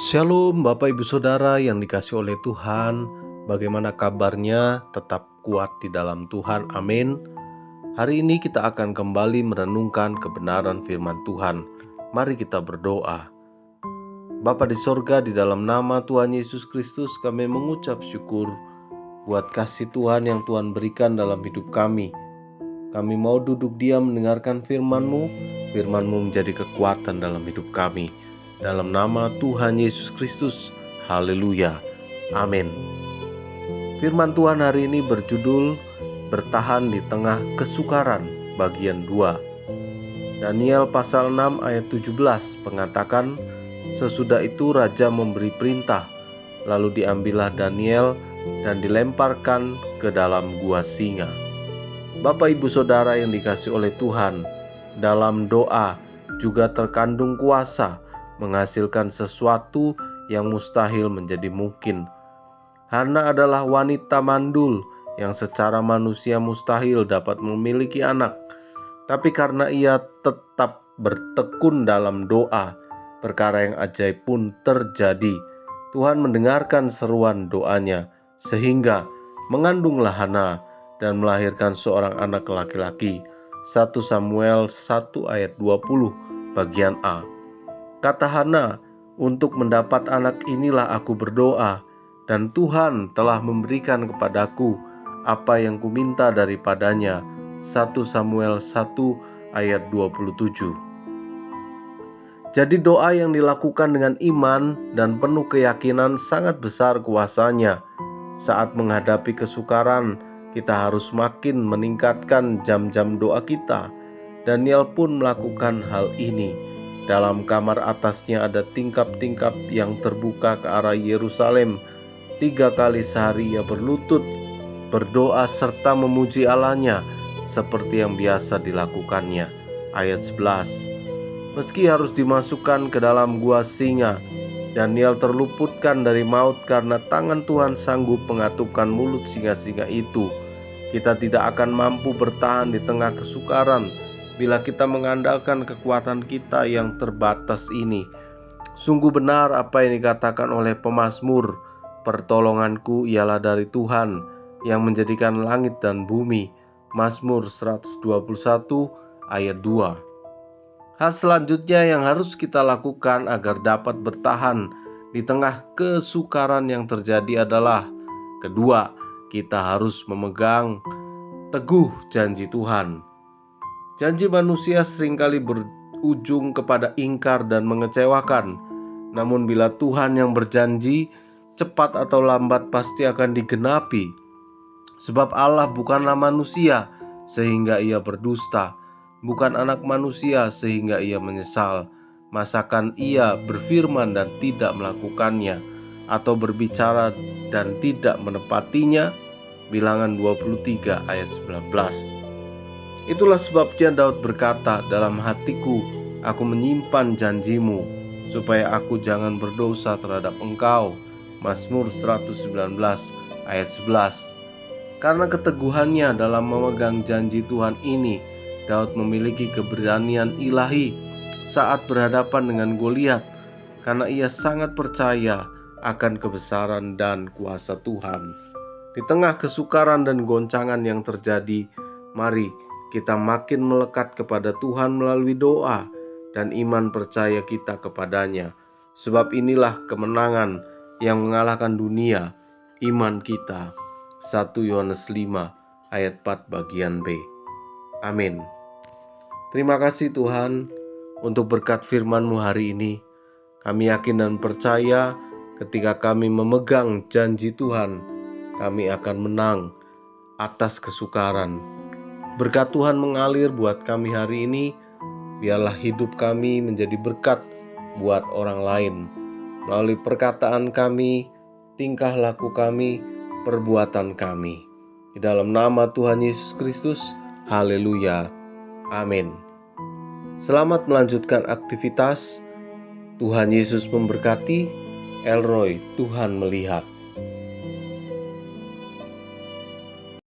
Shalom Bapak Ibu Saudara yang dikasihi oleh Tuhan. Bagaimana kabarnya? Tetap kuat di dalam Tuhan, amin. Hari ini kita akan kembali merenungkan kebenaran firman Tuhan. Mari kita berdoa. Bapa di sorga, di dalam nama Tuhan Yesus Kristus kami mengucap syukur buat kasih Tuhan yang Tuhan berikan dalam hidup kami. Kami mau duduk diam mendengarkan firman-Mu. Firman-Mu menjadi kekuatan dalam hidup kami. Dalam nama Tuhan Yesus Kristus, haleluya, amin. Firman Tuhan hari ini berjudul Bertahan di Tengah Kesukaran, bagian 2. Daniel pasal 6 ayat 17 mengatakan, sesudah itu raja memberi perintah, lalu diambillah Daniel dan dilemparkan ke dalam gua singa. Bapak Ibu Saudara yang dikasihi oleh Tuhan, dalam doa juga terkandung kuasa menghasilkan sesuatu yang mustahil menjadi mungkin. Hana adalah wanita mandul yang secara manusia mustahil dapat memiliki anak. Tapi karena ia tetap bertekun dalam doa, perkara yang ajaib pun terjadi. Tuhan mendengarkan seruan doanya, sehingga mengandunglah Hana dan melahirkan seorang anak laki-laki. 1 Samuel 1 ayat 20 bagian A. Kata Hana, untuk mendapat anak inilah aku berdoa, dan Tuhan telah memberikan kepadaku apa yang kuminta daripadanya. 1 Samuel 1 ayat 27. Jadi doa yang dilakukan dengan iman dan penuh keyakinan sangat besar kuasanya. Saat menghadapi kesukaran, kita harus makin meningkatkan jam-jam doa kita. Daniel pun melakukan hal ini. Dalam kamar atasnya ada tingkap-tingkap yang terbuka ke arah Yerusalem. 3 kali sehari ia berlutut, berdoa serta memuji Allahnya seperti yang biasa dilakukannya. Ayat 11. Meski harus dimasukkan ke dalam gua singa, Daniel terluputkan dari maut karena tangan Tuhan sanggup mengatupkan mulut singa-singa itu. Kita tidak akan mampu bertahan di tengah kesukaran bila kita mengandalkan kekuatan kita yang terbatas ini. Sungguh benar apa yang dikatakan oleh pemazmur, pertolonganku ialah dari Tuhan yang menjadikan langit dan bumi. Mazmur 121 ayat 2. Hal selanjutnya yang harus kita lakukan agar dapat bertahan di tengah kesukaran yang terjadi adalah kedua, kita harus memegang teguh janji Tuhan. Janji manusia seringkali berujung kepada ingkar dan mengecewakan. Namun bila Tuhan yang berjanji, cepat atau lambat pasti akan digenapi. Sebab Allah bukanlah manusia sehingga ia berdusta, bukan anak manusia sehingga ia menyesal. Masakan ia berfirman dan tidak melakukannya, atau berbicara dan tidak menepatinya? Bilangan 23 ayat 19. Itulah sebabnya Daud berkata, dalam hatiku aku menyimpan janjimu, supaya aku jangan berdosa terhadap engkau. Mazmur 119 ayat 11. Karena keteguhannya dalam memegang janji Tuhan ini, Daud memiliki keberanian ilahi saat berhadapan dengan Goliat, karena ia sangat percaya akan kebesaran dan kuasa Tuhan. Di tengah kesukaran dan goncangan yang terjadi, mari kita makin melekat kepada Tuhan melalui doa dan iman percaya kita kepadanya. Sebab inilah kemenangan yang mengalahkan dunia, iman kita. 1 Yohanes 5 ayat 4 bagian B. Amin. Terima kasih Tuhan untuk berkat firman-Mu hari ini. Kami yakin dan percaya ketika kami memegang janji Tuhan, kami akan menang atas kesukaran. Berkat Tuhan mengalir buat kami hari ini. Biarlah hidup kami menjadi berkat buat orang lain melalui perkataan kami, tingkah laku kami, perbuatan kami. Di dalam nama Tuhan Yesus Kristus, haleluya, amin. Selamat melanjutkan aktivitas. Tuhan Yesus memberkati. Elroy, Tuhan melihat.